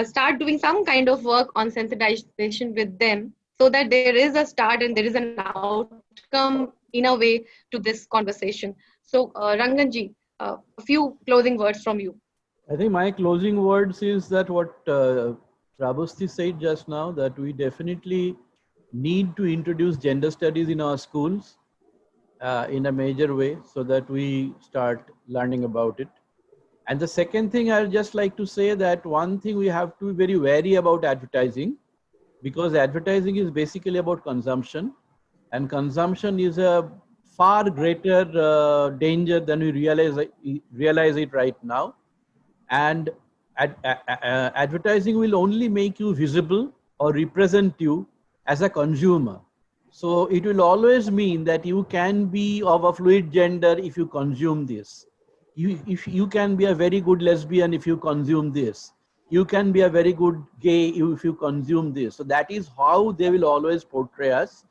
start doing some kind of work on sensitization with them, so that there is a start and there is an outcome in a way to this conversation. So Ranganji, a few closing words from you. I think my closing words is that what Prabhusti said just now, that we definitely need to introduce gender studies in our schools in a major way, so that we start learning about it. And the second thing, I'd just like to say that one thing we have to be very wary about advertising, because advertising is basically about consumption, and consumption is a far greater danger than we realize it right now. And advertising will only make you visible or represent you as a consumer. So it will always mean that you can be of a fluid gender if you consume this. If you can be a very good lesbian if you consume this. You can be a very good gay if you consume this. So that is how they will always portray us.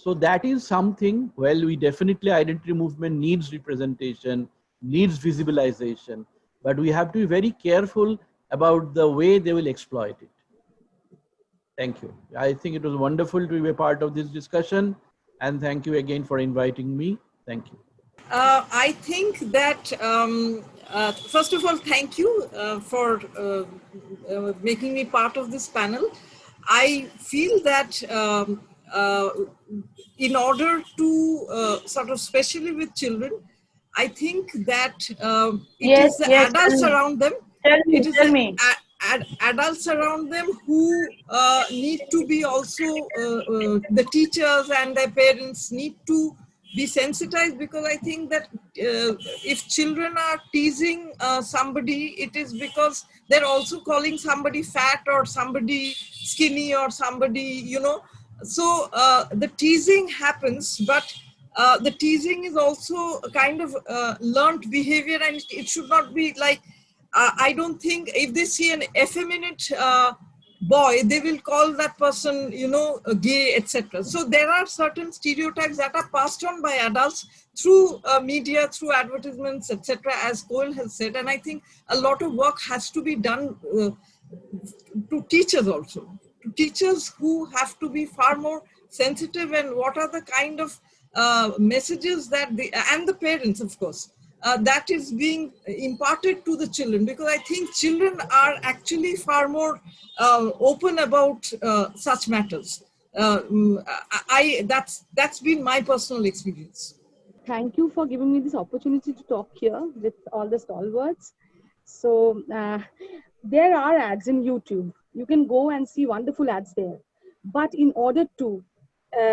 So that is something, well, we definitely, identity movement needs representation, needs visibilization, but we have to be very careful about the way they will exploit it. Thank you. I think it was wonderful to be a part of this discussion, and thank you again for inviting me. Thank you. I think that, first of all, thank you for making me part of this panel. I feel that in order to sort of, especially with children, I think that it is the adults around them. It is the adults around them who need to be also, the teachers and their parents need to be sensitized, because I think that if children are teasing somebody, it is because they're also calling somebody fat or somebody skinny or somebody, you know. So the teasing happens, but the teasing is also a kind of learned behavior, and it should not be like, I don't think if they see an effeminate boy, they will call that person, you know, gay, etc. So there are certain stereotypes that are passed on by adults through media, through advertisements, etc., as Cole has said. And I think a lot of work has to be done to teachers also, to teachers who have to be far more sensitive, and what are the kind of messages that and the parents, of course, that is being imparted to the children, because I think children are actually far more open about such matters. That's been my personal experience. Thank you for giving me this opportunity to talk here with all the stalwarts. So there are ads in YouTube. You can go and see wonderful ads there. But in order to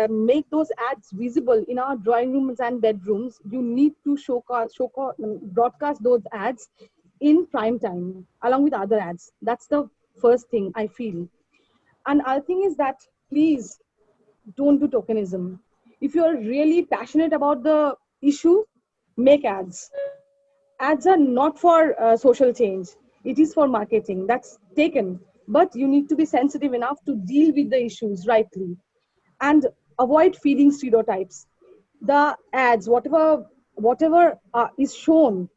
make those ads visible in our drawing rooms and bedrooms, you need to broadcast those ads in prime time along with other ads. That's the first thing I feel. And other thing is that, please don't do tokenism. If you're really passionate about the issue, make ads. Ads are not for social change. It is for marketing. That's taken. But you need to be sensitive enough to deal with the issues rightly and avoid feeding stereotypes. The ads, whatever is shown,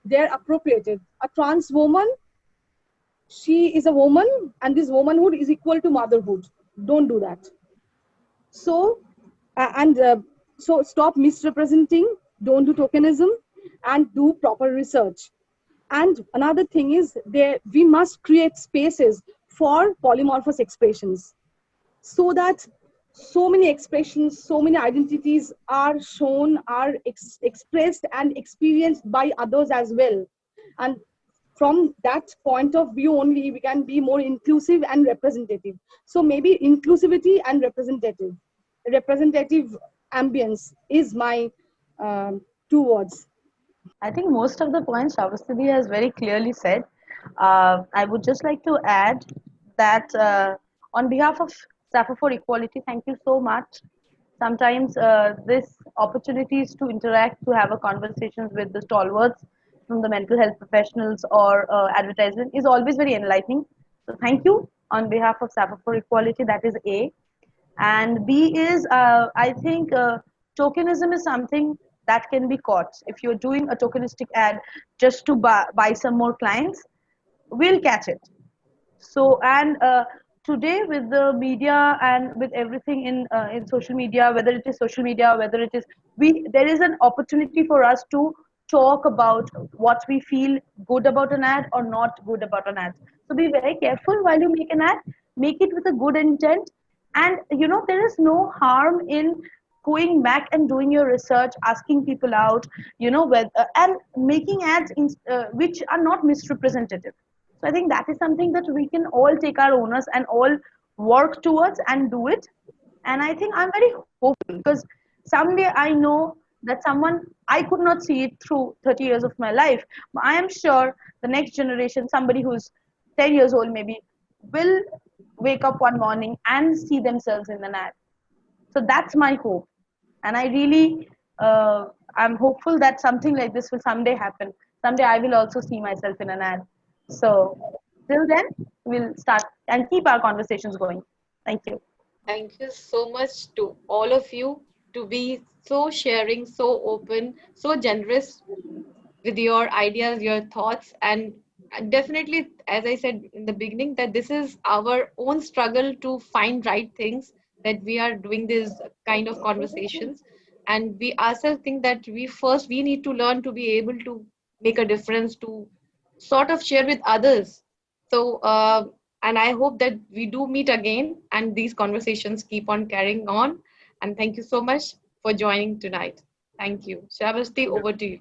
they're appropriated. A trans woman, she is a woman, and this womanhood is equal to motherhood. Don't do that. So, so stop misrepresenting, don't do tokenism, and do proper research. And another thing is, we must create spaces for polymorphous expressions, so that so many expressions, so many identities are shown, are expressed and experienced by others as well. And from that point of view only, we can be more inclusive and representative. So maybe inclusivity and representative ambience is my 2 words. I think most of the points Shavastidi has very clearly said. I would just like to add that on behalf of Sappho for Equality, thank you so much. Sometimes this opportunities to interact, to have a conversations with the stalwarts from the mental health professionals or advertisement is always very enlightening. So thank you on behalf of Sappho for Equality. That is A. And B is, I think, tokenism is something that can be caught. If you're doing a tokenistic ad just to buy some more clients, we'll catch it. So, and today with the media and with everything in social media, whether it is social media, whether it is, there is an opportunity for us to talk about what we feel good about an ad or not good about an ad. So be very careful while you make an ad, make it with a good intent. And you know, there is no harm in going back and doing your research, asking people out, you know, and making ads which are not misrepresentative. So I think that is something that we can all take our onus and all work towards and do it. And I think I'm very hopeful, because someday I know that someone, I could not see it through 30 years of my life, but I am sure the next generation, somebody who's 10 years old maybe, will wake up one morning and see themselves in an ad. So that's my hope. And I really, I'm hopeful that something like this will someday happen. Someday I will also see myself in an ad. So till then, we'll start and keep our conversations going. Thank you. Thank you so much to all of you to be so sharing, so open, so generous with your ideas, your thoughts, and definitely, as I said in the beginning, that this is our own struggle to find right things, that we are doing this kind of conversations, and we ourselves think that we need to learn to be able to make a difference, to sort of share with others. So, and I hope that we do meet again and these conversations keep on carrying on. And thank you so much for joining tonight. Thank you. Shravasti, over to you.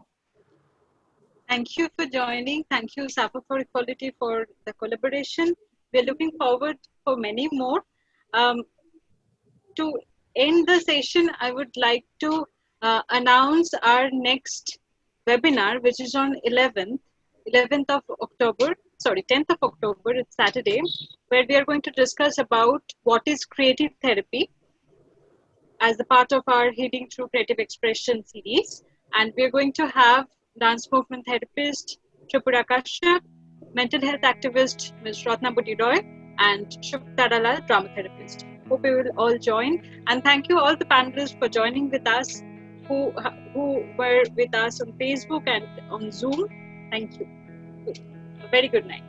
Thank you for joining. Thank you, Sappho for Equality, for the collaboration. We're looking forward for many more. To end the session, I would like to announce our next webinar, which is on 11th of October, sorry, 10th of October, it's Saturday, where we are going to discuss about what is creative therapy as a part of our Healing Through Creative Expression series. And we're going to have dance movement therapist Tripura Kashyap, mental health activist Ms. Ratna Budiroy, and Shuk Tadalal, drama therapist. Hope you will all join. And thank you all the panelists for joining with us, who were with us on Facebook and on Zoom. Thank you. A very good night.